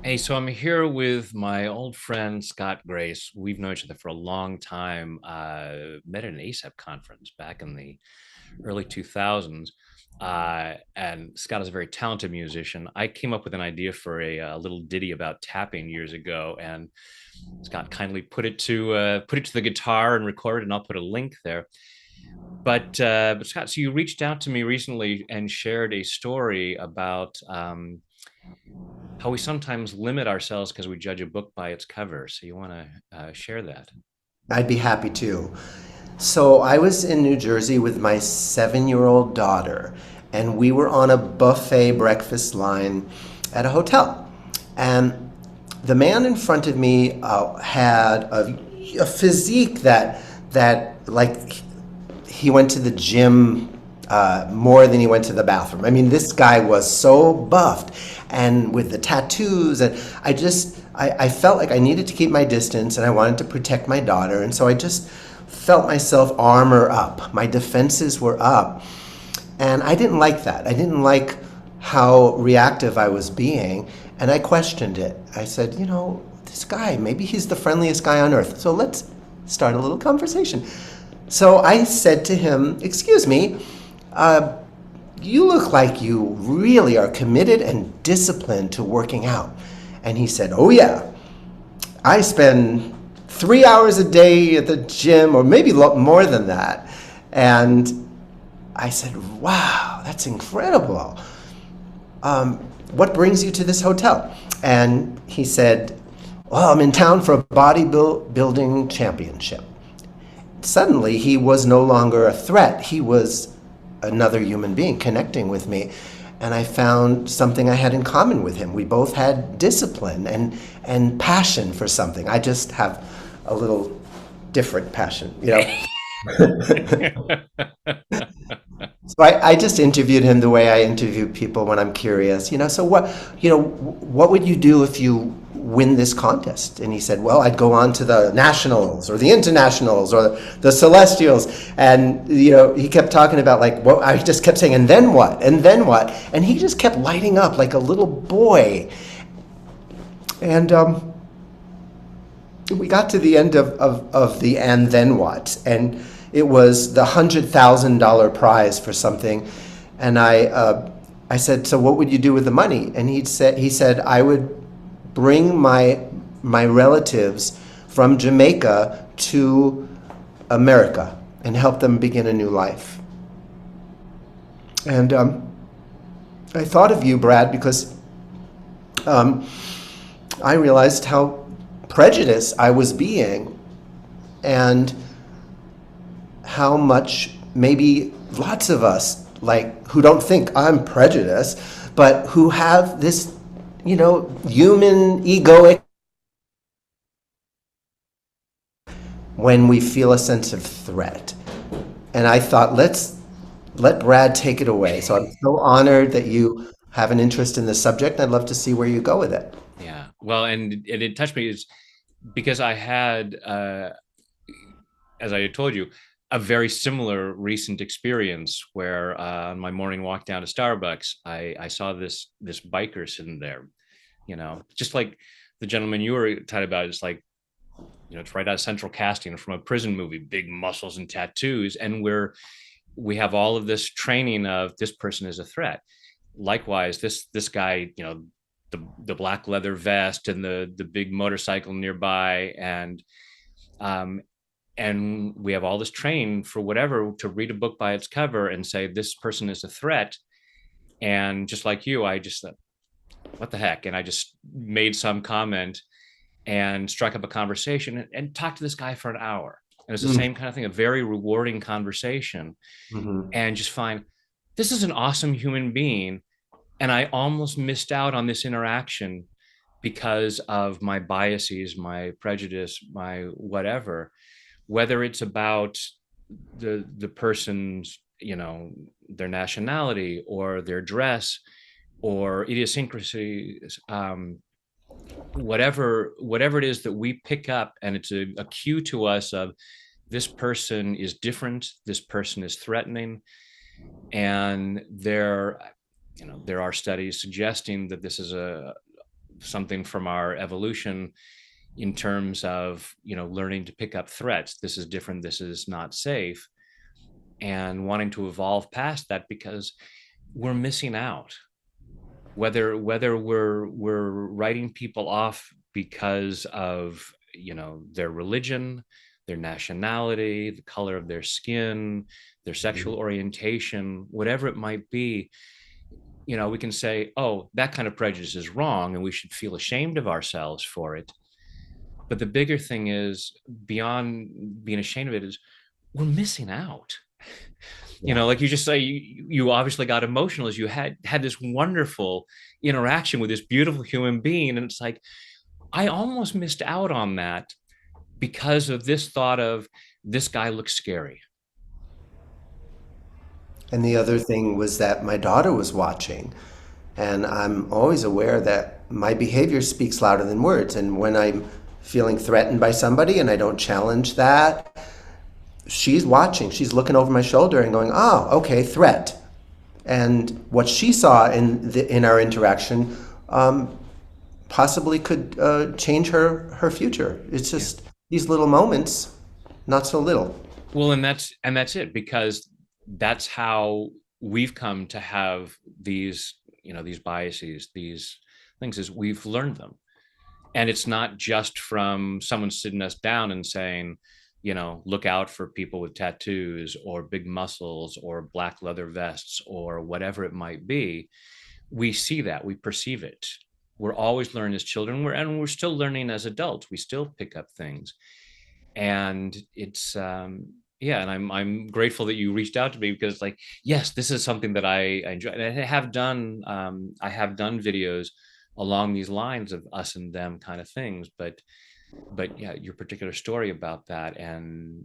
Hey, so I'm here with my old friend Scott Grace. We've known each other for a long time. Met at an ASAP conference back in the early 2000s. And Scott is a very talented musician. I came up with an idea for a little ditty about tapping years ago, and Scott kindly put it to the guitar and recorded, and I'll put a link there. But Scott, so you reached out to me recently and shared a story about how we sometimes limit ourselves because we judge a book by its cover. So you want to share that? I'd be happy to. So I was in New Jersey with my 7-year-old daughter, and we were on a buffet breakfast line at a hotel. And the man in front of me had a physique that like he went to the gym more than he went to the bathroom. I mean, this guy was so buffed and with the tattoos, and I felt like I needed to keep my distance and I wanted to protect my daughter, and so I just felt myself armor up. My defenses were up, and I didn't like that. I didn't like how reactive I was being, and I questioned it. I said, this guy, maybe he's the friendliest guy on earth. So let's start a little conversation. So I said to him, "Excuse me, uh, you look like you really are committed and disciplined to working out." And he said, "Oh, yeah, I spend 3 hours a day at the gym, or maybe more than that." And I said, "Wow, that's incredible. What brings you to this hotel?" And he said, "Well, I'm in town for a bodybuilding championship." Suddenly, he was no longer a threat. He was another human being connecting with me. And I found something I had in common with him. We both had discipline and passion for something. I just have a little different passion. So I just interviewed him the way I interview people when I'm curious. So what would you do if you win this contest? And he said, "Well, I'd go on to the nationals or the internationals or the celestials." And he kept talking about, like, what I just kept saying, "And then what? And then what?" And he just kept lighting up like a little boy. And we got to the end of the "and then what," and it was the $100,000 prize for something. And I said, "So what would you do with the money?" And he said, "I would bring my relatives from Jamaica to America and help them begin a new life." And I thought of you, Brad, because um, I realized how prejudiced I was being, and how much maybe lots of us, like, who don't think I'm prejudiced, but who have this, human egoic, when we feel a sense of threat. And I thought, let's let Brad take it away. So I'm so honored that you have an interest in the subject. I'd love to see where you go with it. Yeah. Well, and it touched me is because I had, as I had told you, a very similar recent experience where on my morning walk down to Starbucks, I saw this biker sitting there, just like the gentleman you were talking about. It's like, it's right out of central casting from a prison movie, big muscles and tattoos. And we have all of this training of this person is a threat. Likewise, this guy, the black leather vest and the big motorcycle nearby, um and we have all this training for whatever to read a book by its cover and say this person is a threat. And just like you, I just thought, what the heck? And I just made some comment and struck up a conversation and talked to this guy for an hour. And it's the Mm. same kind of thing, a very rewarding conversation. Mhm. And just find this is an awesome human being. And I almost missed out on this interaction because of my biases, my prejudice, my whatever, whether it's about the person's, their nationality or their dress or idiosyncrasies, whatever it is that we pick up, and it's a cue to us of this person is different, this person is threatening. And there are studies suggesting that this is something from our evolution in terms of, learning to pick up threats. This is different. This is not safe. And wanting to evolve past that because we're missing out. Whether we're writing people off because of, their religion, their nationality, the color of their skin, their sexual orientation, whatever it might be, we can say, oh, that kind of prejudice is wrong and we should feel ashamed of ourselves for it. But the bigger thing is, beyond being ashamed of it, is we're missing out. Yeah. Like you just say, you obviously got emotional as you had this wonderful interaction with this beautiful human being. And it's like, I almost missed out on that because of this thought of, this guy looks scary. And the other thing was that my daughter was watching. And I'm always aware that my behavior speaks louder than words. And when I'm feeling threatened by somebody and I don't challenge that, she's watching. She's looking over my shoulder and going, "Oh, okay, threat." And what she saw in our interaction possibly could change her future. It's Yeah. just these little moments, not so little. Well, and that's it, because that's how we've come to have these biases, these things, is we've learned them. And it's not just from someone sitting us down and saying, look out for people with tattoos or big muscles or black leather vests or whatever it might be. We see that, we perceive it. We're always learning as children, and we're still learning as adults. We still pick up things. And it's yeah, and I'm grateful that you reached out to me, because, like, yes, this is something that I enjoy. And I have done videos along these lines of us and them kind of things. But yeah, your particular story about that, and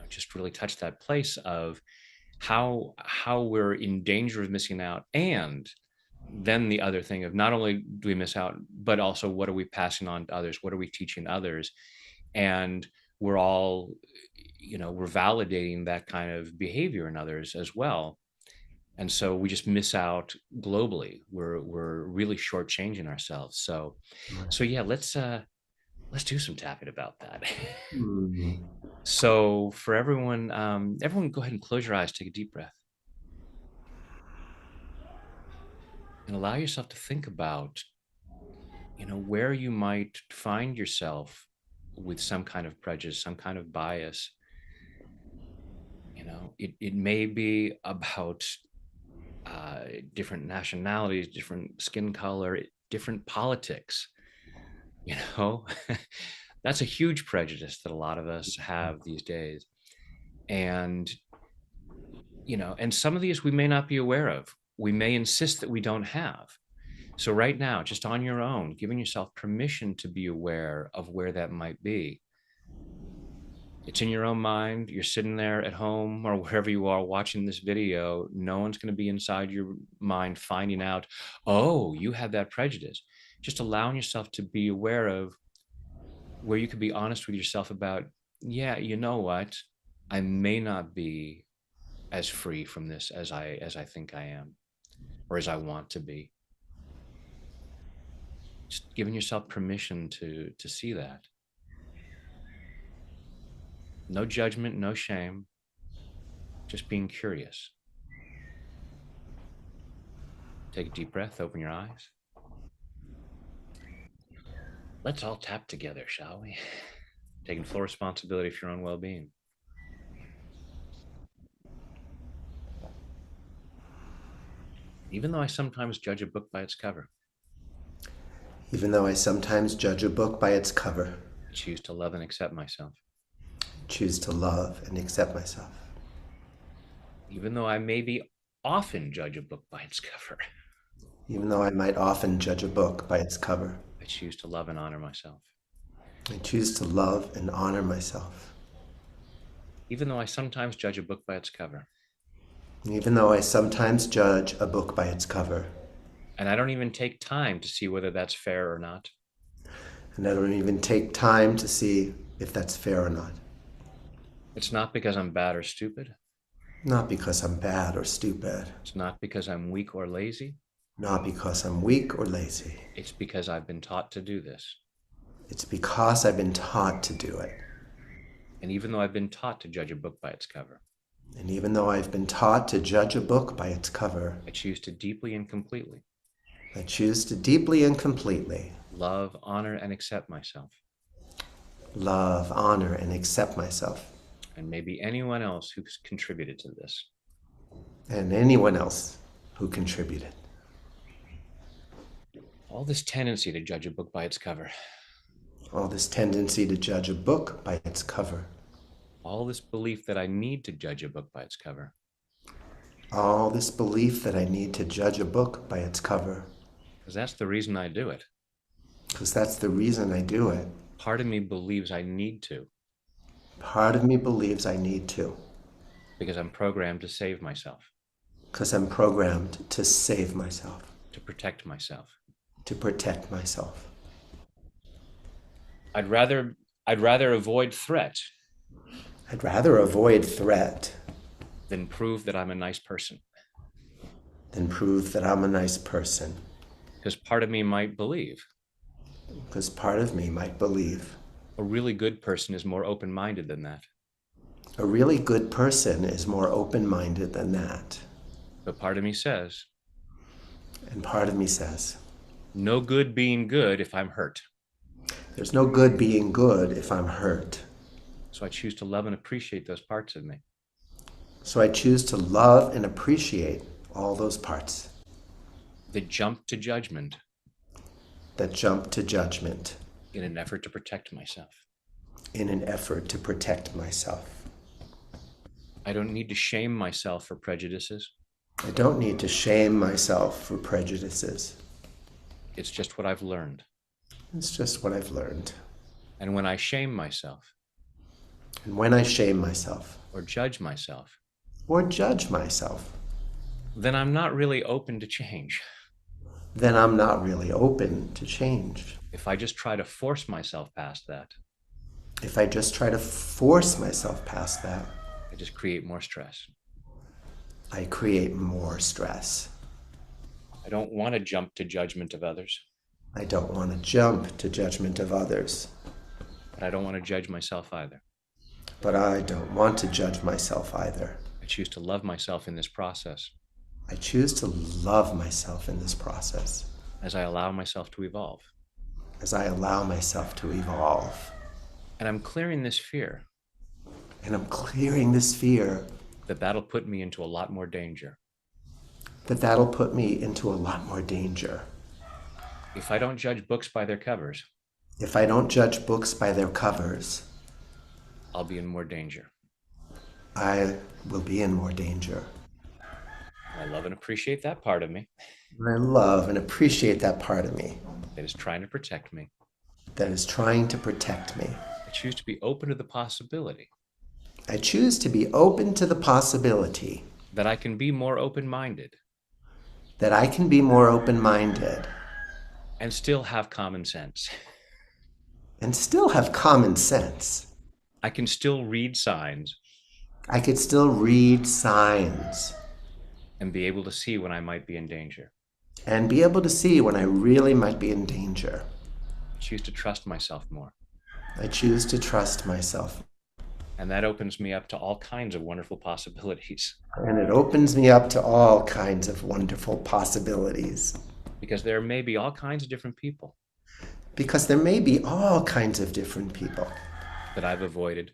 just really touched that place of how we're in danger of missing out. And then the other thing of, not only do we miss out, but also, what are we passing on to others? What are we teaching others? And we're all, we're validating that kind of behavior in others as well. And so we just miss out globally. We're really shortchanging ourselves. So yeah, let's do some tapping about that. Mhm. So for everyone, everyone, go ahead and close your eyes, take a deep breath, and allow yourself to think about, where you might find yourself with some kind of prejudice, some kind of bias. It may be about different nationalities, different skin color, different politics. You know, that's a huge prejudice that a lot of us have these days. And, and some of these we may not be aware of. We may insist that we don't have. So, right now, just on your own, giving yourself permission to be aware of where that might be. It's in your own mind. You're sitting there at home or wherever you are watching this video. No one's going to be inside your mind finding out, oh, you have that prejudice. Just allowing yourself to be aware of where you could be honest with yourself about, yeah, you know what? I may not be as free from this as I think I am, or as I want to be. Just giving yourself permission to see that. No judgment, no shame, just being curious. Take a deep breath, open your eyes. Let's all tap together, shall we? Taking full responsibility for your own well being. Even though I sometimes judge a book by its cover, Even though I sometimes judge a book by its cover, I choose to love and accept myself. choose to love and accept myself. Even though I maybe often judge a book by its cover, Even though I might often judge a book by its cover, I choose to love and honor myself. I choose to love and honor myself. Even though I sometimes judge a book by its cover, Even though I sometimes judge a book by its cover, and I don't even take time to see whether that's fair or not, and I don't even take time to see if that's fair or not. it's not because I'm bad or stupid. Not because I'm bad or stupid. It's not because I'm weak or lazy. not because I'm weak or lazy. It's because I've been taught to do this. It's because I've been taught to do it. And even though I've been taught to judge a book by its cover, And even though I've been taught to judge a book by its cover, I choose to deeply and completely I choose to deeply and completely love, honor, and accept myself, love, honor, and accept myself and maybe anyone else who's contributed to this. and anyone else who contributed. All this tendency to judge a book by its cover, All this tendency to judge a book by its cover, all this belief that I need to judge a book by its cover, all this belief that I need to judge a book by its cover, because that's the reason I do it. because that's the reason I do it. Part of me believes I need to, Part of me believes I need to, because I'm programmed to save myself, because I'm programmed to save myself, to protect myself. to protect myself. I'd rather avoid threat I'd rather avoid threat than prove that I'm a nice person, than prove that I'm a nice person, because part of me might believe because part of me might believe a really good person is more open-minded than that. a really good person is more open-minded than that. But part of me says, And part of me says, no good being good if I'm hurt. there's no good being good if I'm hurt. So I choose to love and appreciate those parts of me. So I choose to love and appreciate all those parts That jump to judgment that jump to judgment in an effort to protect myself. in an effort to protect myself. I don't need to shame myself for prejudices. I don't need to shame myself for prejudices. It's just what I've learned. It's just what I've learned. And when I shame myself And when I shame myself or judge myself, or judge myself, then I'm not really open to change. then I'm not really open to change. If I just try to force myself past that, If I just try to force myself past that, I just create more stress. I create more stress. I don't want to jump to judgment of others, I don't want to jump to judgment of others, but I don't want to judge myself either. but I don't want to judge myself either. I choose to love myself in this process I choose to love myself in this process as I allow myself to evolve. as I allow myself to evolve. And I'm clearing this fear And I'm clearing this fear that that'll put me into a lot more danger. that that'll put me into a lot more danger. If I don't judge books by their covers, If I don't judge books by their covers, I'll be in more danger. I will be in more danger. I love and appreciate that part of me And I love and appreciate that part of me that is trying to protect me. that is trying to protect me. I choose to be open to the possibility I choose to be open to the possibility that I can be more open-minded that I can be more open-minded and still have common sense. and still have common sense. I can still read signs I could still read signs and be able to see when I might be in danger. and be able to see when I really might be in danger. I choose to trust myself more. I choose to trust myself. And that opens me up to all kinds of wonderful possibilities, And it opens me up to all kinds of wonderful possibilities. because there may be all kinds of different people Because there may be all kinds of different people that I've avoided,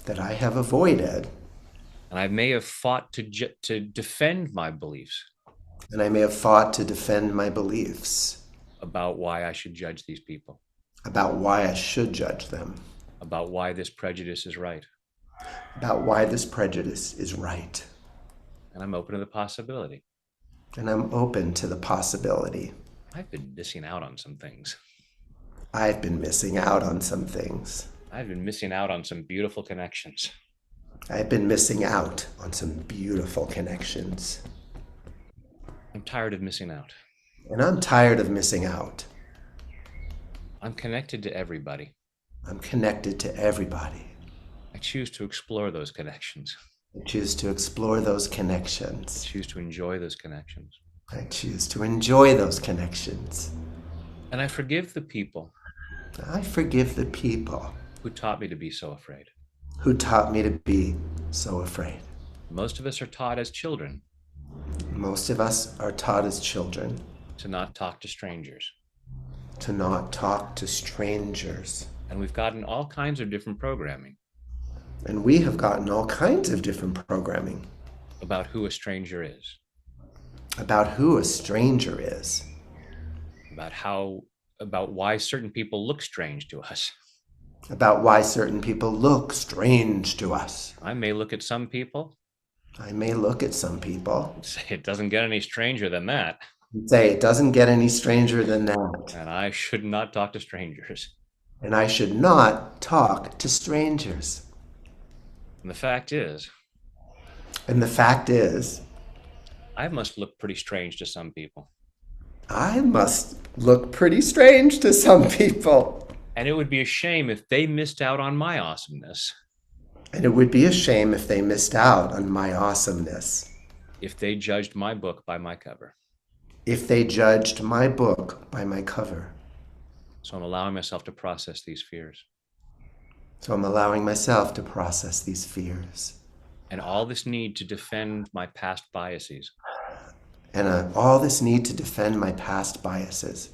that I have avoided, and I may have fought to defend my beliefs and I may have fought to defend my beliefs about why I should judge these people, about why I should judge them, about why this prejudice is right. about why this prejudice is right. And I'm open to the possibility. And I'm open to the possibility. I've been missing out on some things. I've been missing out on some things. I've been missing out on some beautiful connections. I've been missing out on some beautiful connections. I'm tired of missing out. And I'm tired of missing out. I'm connected to everybody. I'm connected to everybody. I choose to explore those connections. I choose to explore those I connections. choose to enjoy those connections. I choose to enjoy those connections. And I forgive the people I forgive the people who taught me to be so afraid. who taught me to be so afraid. Most of us are taught as children Most of us are taught as children to not talk to strangers. to not talk to strangers. And we've gotten all kinds of different programming And we have gotten all kinds of different programming about who a stranger is, about who a stranger is, about how, about why certain people look strange to us. about why certain people look strange to us. I may look at some people I may look at some people and say it doesn't get any stranger than that, and say, it doesn't get any stranger than that. and I should not talk to strangers. And I should not talk to strangers. And the fact is, And the fact is, I must look pretty strange to some people. I must look pretty strange to some people. And it would be a shame if they missed out on my awesomeness, And it would be a shame if they missed out on my awesomeness, if they judged my book by my cover. if they judged my book by my cover. So I'm allowing myself to process these fears. So I'm allowing myself to process these fears. And all this need to defend my past biases. And all this need to defend my past biases.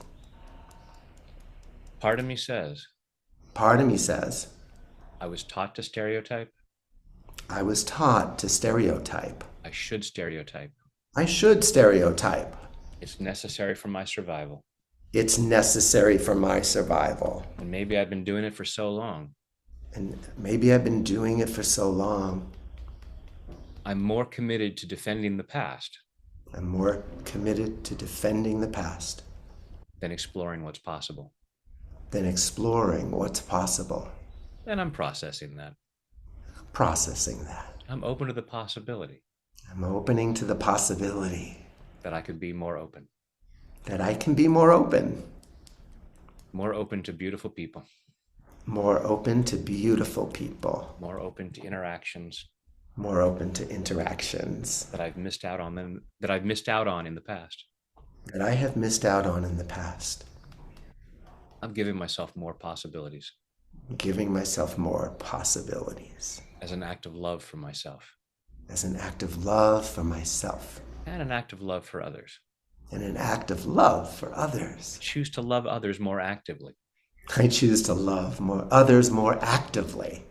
Part of me says, Part of me says, I was taught to stereotype. I was taught to stereotype. I should stereotype. I should stereotype. It's necessary for my survival. It's necessary for my survival. And maybe I've been doing it for so long. And maybe I've been doing it for so long. I'm more committed to defending the past I'm more committed to defending the past than exploring what's possible. than exploring what's possible. And I'm processing that. Processing that. I'm open to the possibility I'm opening to the possibility that I could be more open, that I can be more open to beautiful people, more open to beautiful people, more open to interactions more open to interactions that I've missed out on in the past. that I have missed out on in the past. I'm giving myself more possibilities Giving myself more possibilities as an act of love for myself as an act of love for myself and an act of love for others. and an act of love for others. Choose to love others more actively. I choose to love others more actively,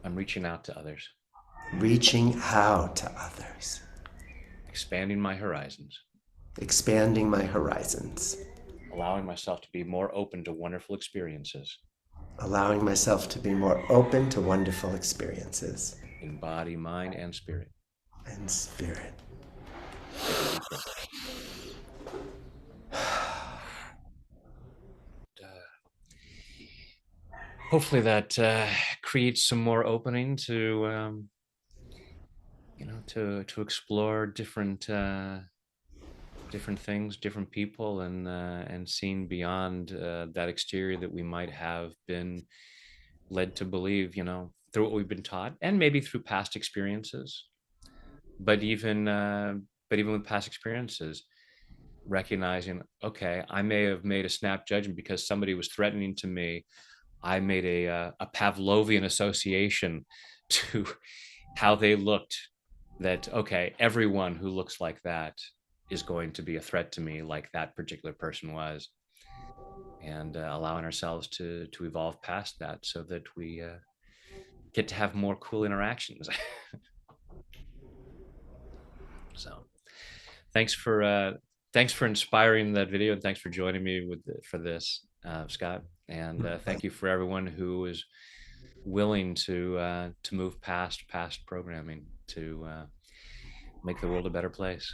I'm reaching out to others, reaching out to others, expanding my horizons, expanding my horizons, allowing myself to be more open to wonderful experiences allowing myself to be more open to wonderful experiences in body, mind, and spirit. and spirit. Hopefully that creates some more opening to to explore different things, different people, and seeing beyond that exterior that we might have been led to believe, through what we've been taught, and maybe through past experiences. But even with past experiences, recognizing, okay, I may have made a snap judgment because somebody was threatening to me. I made a Pavlovian association to how they looked, that, okay, everyone who looks like that is going to be a threat to me, like that particular person was. And allowing ourselves to evolve past that so that we get to have more cool interactions. So thanks for inspiring that video, and thanks for joining me for this, Scott. And thank you for everyone who is willing to move past programming to make the world a better place.